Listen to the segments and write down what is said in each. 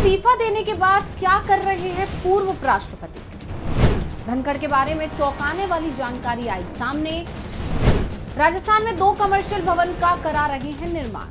इस्तीफा देने के बाद क्या कर रहे हैं पूर्व उपराष्ट्रपति? धनखड़ के बारे में चौंकाने वाली जानकारी आई सामने। राजस्थान में 2 कमर्शियल भवन का करा रहे हैं निर्माण।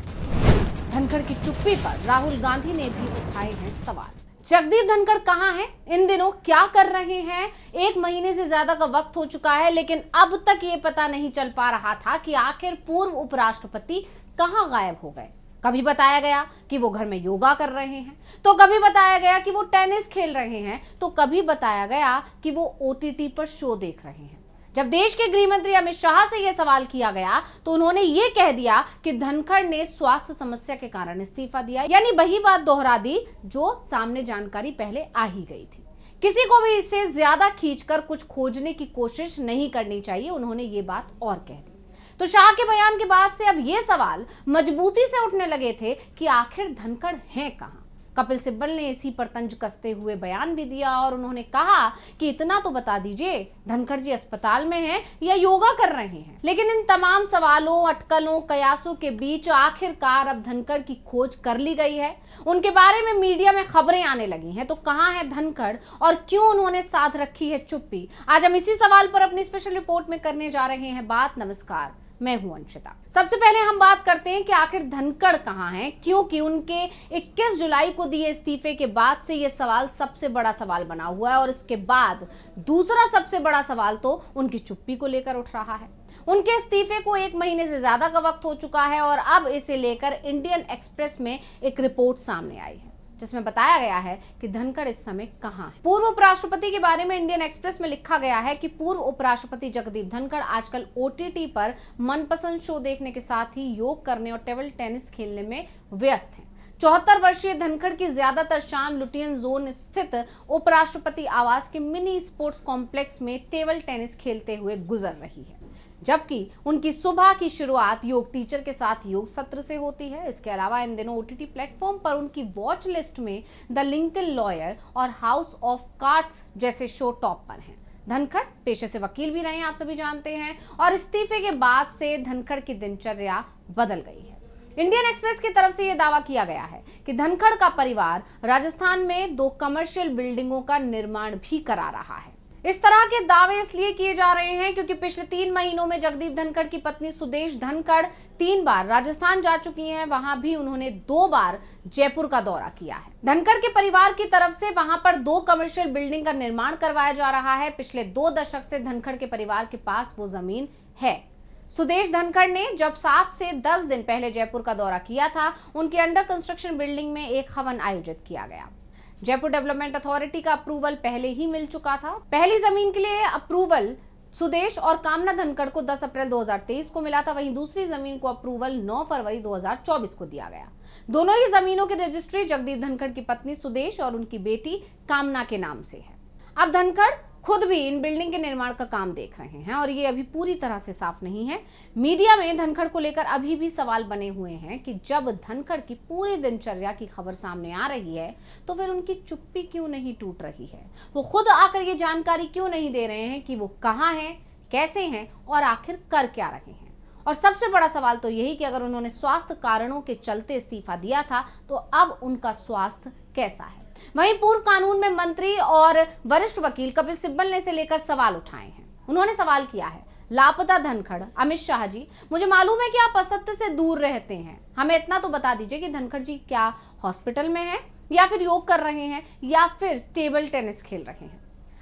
धनखड़ की चुप्पी पर राहुल गांधी ने भी उठाए हैं सवाल। जगदीप धनखड़ कहां हैं? इन दिनों क्या कर रहे हैं? 1 महीने से ज्यादा का वक्त हो चुका है, लेकिन अब तक ये पता नहीं चल पा रहा था कि आखिर पूर्व उपराष्ट्रपति कहां गायब हो गए। कभी बताया गया कि वो घर में योगा कर रहे हैं, तो कभी बताया गया कि वो टेनिस खेल रहे हैं, तो कभी बताया गया कि वो ओटीटी पर शो देख रहे हैं। जब देश के गृह मंत्री अमित शाह से यह सवाल किया गया तो उन्होंने ये कह दिया कि धनखड़ ने स्वास्थ्य समस्या के कारण इस्तीफा दिया, यानी वही बात दोहरा दी जो सामने जानकारी पहले आ ही गई थी। किसी को भी इससे ज्यादा खींचकर कुछ खोजने की कोशिश नहीं करनी चाहिए, उन्होंने ये बात और कह दी। तो शाह के बयान के बाद से अब ये सवाल मजबूती से उठने लगे थे कि आखिर धनखड़ हैं कहां। कपिल सिब्बल ने इसी पर तंज कसते हुए बयान भी दिया और उन्होंने कहा कि इतना तो बता दीजिए, धनखड़ जी अस्पताल में हैं या योगा कर रहे हैं। लेकिन इन तमाम सवालों, अटकलों, कयासों के बीच आखिरकार अब धनखड़ की खोज कर ली गई है। उनके बारे में मीडिया में खबरें आने लगी हैं। तो कहां है धनखड़ और क्यों उन्होंने साथ रखी है चुप्पी? आज हम इसी सवाल पर अपनी स्पेशल रिपोर्ट में करने जा रहे हैं बात। नमस्कार, मैं हूं अंशिता। सबसे पहले हम बात करते हैं कि आखिर धनखड़ कहां हैं, क्योंकि उनके 21 जुलाई को दिए इस्तीफे के बाद से यह सवाल सबसे बड़ा सवाल बना हुआ है। और इसके बाद दूसरा सबसे बड़ा सवाल तो उनकी चुप्पी को लेकर उठ रहा है। उनके इस्तीफे को 1 महीने से ज्यादा का वक्त हो चुका है और अब इसे लेकर इंडियन एक्सप्रेस में एक रिपोर्ट सामने आई है जिसमें बताया गया है कि धनखड़ इस समय कहां है। पूर्व उपराष्ट्रपति के बारे में इंडियन एक्सप्रेस में लिखा गया है कि पूर्व उपराष्ट्रपति जगदीप धनखड़ आजकल ओटीटी पर मनपसंद शो देखने के साथ ही योग करने और टेबल टेनिस खेलने में व्यस्त हैं। 74 वर्षीय धनखड़ की ज्यादातर शाम लुटियन जोन स्थित उपराष्ट्रपति आवास के मिनी स्पोर्ट्स कॉम्प्लेक्स में टेबल टेनिस खेलते हुए गुजर रही है, जबकि उनकी सुबह की शुरुआत योग टीचर के साथ योग सत्र से होती है। इसके अलावा इन दिनों ओटीटी प्लेटफॉर्म पर उनकी वॉच लिस्ट में द लिंकन लॉयर और हाउस ऑफ कार्ड्स जैसे शो टॉप पर हैं। धनखड़ पेशे से वकील भी रहे हैं, आप सभी जानते हैं, और इस्तीफे के बाद से धनखड़ की दिनचर्या बदल गई है। इंडियन एक्सप्रेस की तरफ से यह दावा किया गया है कि धनखड़ का परिवार राजस्थान में 2 कमर्शियल बिल्डिंगों का निर्माण भी करा रहा है। इस तरह के दावे इसलिए किए जा रहे हैं क्योंकि पिछले 3 महीनों में जगदीप धनखड़ की पत्नी सुदेश धनखड़ 3 बार राजस्थान जा चुकी हैं। वहां भी उन्होंने 2 बार जयपुर का दौरा किया है। धनखड़ के परिवार की तरफ से वहां पर 2 कमर्शियल बिल्डिंग का निर्माण करवाया जा रहा है। पिछले 2 दशक से धनखड़ के परिवार के पास वो जमीन है। सुदेश धनखड़ ने जब 7 से 10 दिन पहले जयपुर का दौरा किया था, उनकी अंडर कंस्ट्रक्शन बिल्डिंग में एक हवन आयोजित किया गया। जयपुर डेवलपमेंट अथॉरिटी का अप्रूवल पहले ही मिल चुका था। पहली जमीन के लिए अप्रूवल सुदेश और कामना धनखड़ को 10 अप्रैल 2023 को मिला था। वहीं दूसरी जमीन को अप्रूवल 9 फरवरी 2024 को दिया गया। दोनों ही जमीनों की रजिस्ट्री जगदीप धनखड़ की पत्नी सुदेश और उनकी बेटी कामना के नाम से है। अब धनखड़ खुद भी इन बिल्डिंग के निर्माण का काम देख रहे हैं और ये अभी पूरी तरह से साफ नहीं है। मीडिया में धनखड़ को लेकर अभी भी सवाल बने हुए हैं कि जब धनखड़ की पूरी दिनचर्या की खबर सामने आ रही है तो फिर उनकी चुप्पी क्यों नहीं टूट रही है। वो खुद आकर ये जानकारी क्यों नहीं दे रहे हैं कि वो कहाँ हैं, कैसे हैं और आखिर कर क्या रहे हैं। और सबसे बड़ा सवाल तो यही कि अगर उन्होंने स्वास्थ्य कारणों के चलते इस्तीफा दिया था तो अब उनका स्वास्थ्य कैसा है। वहीं पूर्व कानून में मंत्री और वरिष्ठ वकील कपिल सिब्बल ने इसे लेकर सवाल उठाए हैं। उन्होंने सवाल किया है, लापता धनखड़, अमित शाह जी, मुझे मालूम है कि आप असत्य से दूर रहते हैं, हमें इतना तो बता दीजिए कि धनखड़ जी क्या हॉस्पिटल में हैं या फिर योग कर रहे हैं या फिर टेबल टेनिस खेल रहे हैं।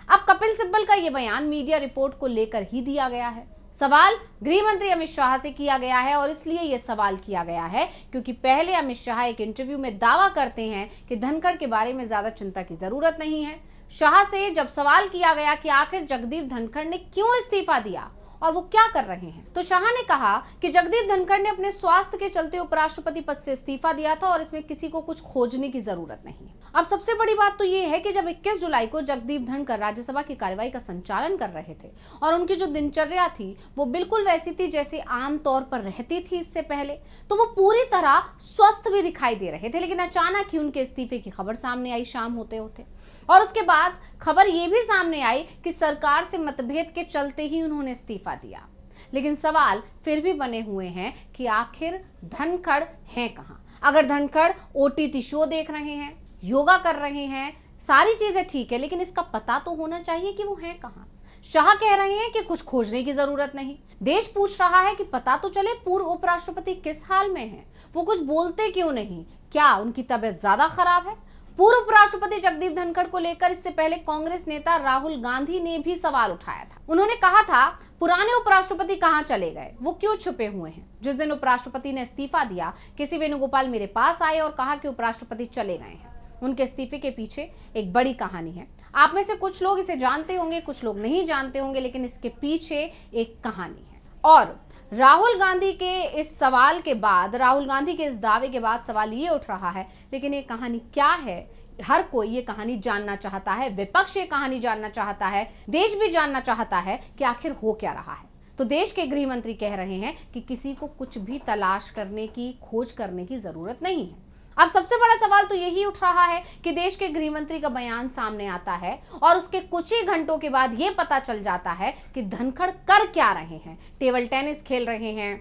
अब कपिल सिब्बल का यह बयान मीडिया रिपोर्ट को लेकर ही दिया गया है। सवाल गृह मंत्री अमित शाह से किया गया है और इसलिए यह सवाल किया गया है क्योंकि पहले अमित शाह एक इंटरव्यू में दावा करते हैं कि धनखड़ के बारे में ज्यादा चिंता की जरूरत नहीं है। शाह से जब सवाल किया गया कि आखिर जगदीप धनखड़ ने क्यों इस्तीफा दिया और वो क्या कर रहे हैं, तो शाह ने कहा कि जगदीप धनखड़ ने अपने स्वास्थ्य के चलते उपराष्ट्रपति पद से इस्तीफा दिया था और इसमें किसी को कुछ खोजने की जरूरत नहीं। अब सबसे बड़ी बात तो ये है कि जब 21 जुलाई को जगदीप धनखड़ राज्यसभा की कार्यवाही का संचालन कर रहे थे और उनकी जो दिनचर्या थी वो बिल्कुल वैसी थी जैसे आम तौर पर रहती थी इससे पहले, तो वो पूरी तरह स्वस्थ भी दिखाई दे रहे थे। लेकिन अचानक ही उनके इस्तीफे की खबर सामने आई शाम होते होते, और उसके बाद खबर ये भी सामने आई कि सरकार से मतभेद के चलते ही उन्होंने इस्तीफा दिया। लेकिन सवाल फिर भी बने हुए हैं कि आखिर धनखड़ हैं कहां। अगर धनखड़ ओटीटी शो देख रहे हैं, योगा कर रहे हैं, सारी चीजें ठीक है, लेकिन इसका पता तो होना चाहिए कि वो है कहाँ। शाह कह रहे हैं कि कुछ खोजने की जरूरत नहीं। देश पूछ रहा है कि पता तो चले पूर्व उपराष्ट्रपति किस हाल में हैं। वो कुछ बोलते क्यों नहीं? क्या उनकी तबीयत ज्यादा खराब है? पूर्व उपराष्ट्रपति जगदीप धनखड़ को लेकर इससे पहले कांग्रेस नेता राहुल गांधी ने भी सवाल उठाया था। उन्होंने कहा था, पुराने उपराष्ट्रपति कहां चले गए, वो क्यों छुपे हुए हैं? जिस दिन उपराष्ट्रपति ने इस्तीफा दिया, केसी वेणुगोपाल मेरे पास आए और कहा कि उपराष्ट्रपति चले गए हैं। उनके इस्तीफे के पीछे एक बड़ी कहानी है। आप में से कुछ लोग इसे जानते होंगे, कुछ लोग नहीं जानते होंगे, लेकिन इसके पीछे एक कहानी है। और राहुल गांधी के इस सवाल के बाद, राहुल गांधी के इस दावे के बाद सवाल ये उठ रहा है, लेकिन ये कहानी क्या है? हर कोई ये कहानी जानना चाहता है, विपक्ष ये कहानी जानना चाहता है, देश भी जानना चाहता है कि आखिर हो क्या रहा है। तो देश के गृह मंत्री कह रहे हैं कि किसी को कुछ भी तलाश करने की, खोज करने की जरूरत नहीं है। अब सबसे बड़ा सवाल तो यही उठ रहा है कि देश के गृह मंत्री का बयान सामने आता है और उसके कुछ ही घंटों के बाद यह पता चल जाता है कि धनखड़ कर क्या रहे हैं। टेबल टेनिस खेल रहे हैं,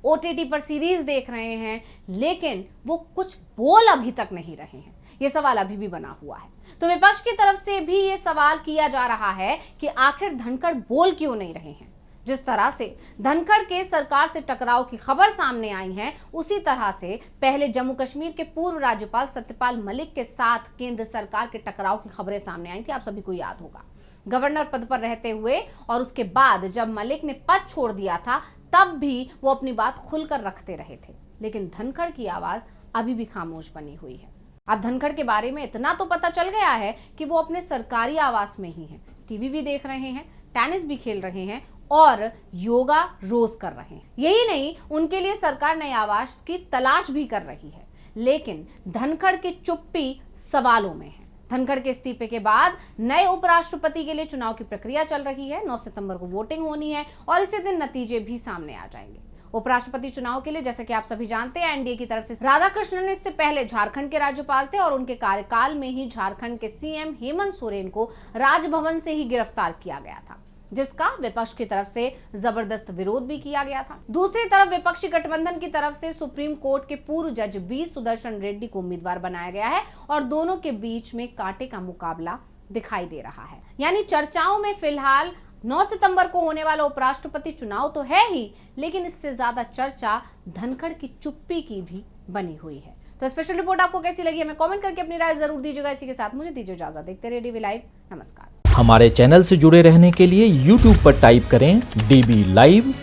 ओटीटी पर सीरीज देख रहे हैं, लेकिन वो कुछ बोल अभी तक नहीं रहे हैं। ये सवाल अभी भी बना हुआ है। तो विपक्ष की तरफ से भी ये सवाल किया जा रहा है कि आखिर धनखड़ बोल क्यों नहीं रहे हैं। जिस तरह से धनखड़ के सरकार से टकराव की खबर सामने आई है, उसी तरह से पहले जम्मू कश्मीर के पूर्व राज्यपाल सत्यपाल मलिक के साथ केंद्र सरकार के टकराव की खबरें सामने आई थी। आप सभी को याद होगा, गवर्नर पद पर रहते हुए और उसके बाद जब मलिक ने पद छोड़ दिया था, तब भी वो अपनी बात खुलकर रखते रहे थे। लेकिन धनखड़ की आवाज अभी भी खामोश बनी हुई है। अब धनखड़ के बारे में इतना तो पता चल गया है कि वो अपने सरकारी आवास में ही हैं, टीवी भी देख रहे हैं, टेनिस भी खेल रहे हैं और योगा रोज कर रहे हैं। यही नहीं, उनके लिए सरकार नए आवास की तलाश भी कर रही है। लेकिन धनखड़ की चुप्पी सवालों में है। धनखड़ के इस्तीफे के बाद नए उपराष्ट्रपति के लिए चुनाव की प्रक्रिया चल रही है। 9 सितंबर को वोटिंग होनी है और इसी दिन नतीजे भी सामने आ जाएंगे। उपराष्ट्रपति चुनाव के लिए, जैसे कि आप सभी जानते हैं, एनडीए की तरफ से राधाकृष्णन इससे पहले झारखंड के राज्यपाल थे और उनके कार्यकाल में ही झारखंड के सीएम हेमंत सोरेन को राजभवन से ही गिरफ्तार किया गया था, जिसका विपक्ष की तरफ से जबरदस्त विरोध भी किया गया था। दूसरी तरफ विपक्षी गठबंधन की तरफ से सुप्रीम कोर्ट के पूर्व जज बी सुदर्शन रेड्डी को उम्मीदवार बनाया गया है और दोनों के बीच में कांटे का मुकाबला दिखाई दे रहा है। यानी चर्चाओं में फिलहाल 9 सितंबर को होने वाला उपराष्ट्रपति चुनाव तो है ही, लेकिन इससे ज्यादा चर्चा धनखड़ की चुप्पी की भी बनी हुई है। तो स्पेशल रिपोर्ट आपको कैसी लगी, हमें कमेंट करके अपनी राय जरूर दीजिएगा। इसी के साथ मुझे दीजिए इजाजत। देखते रहिए डीबी लाइव। नमस्कार। हमारे चैनल से जुड़े रहने के लिए YouTube पर टाइप करें डीबी लाइव,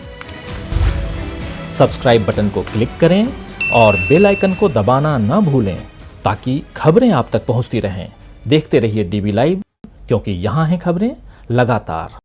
सब्सक्राइब बटन को क्लिक करें और बेल आइकन को दबाना न भूलें ताकि खबरें आप तक पहुंचती रहें। देखते रहिए डीबी लाइव, क्योंकि यहाँ हैं खबरें लगातार।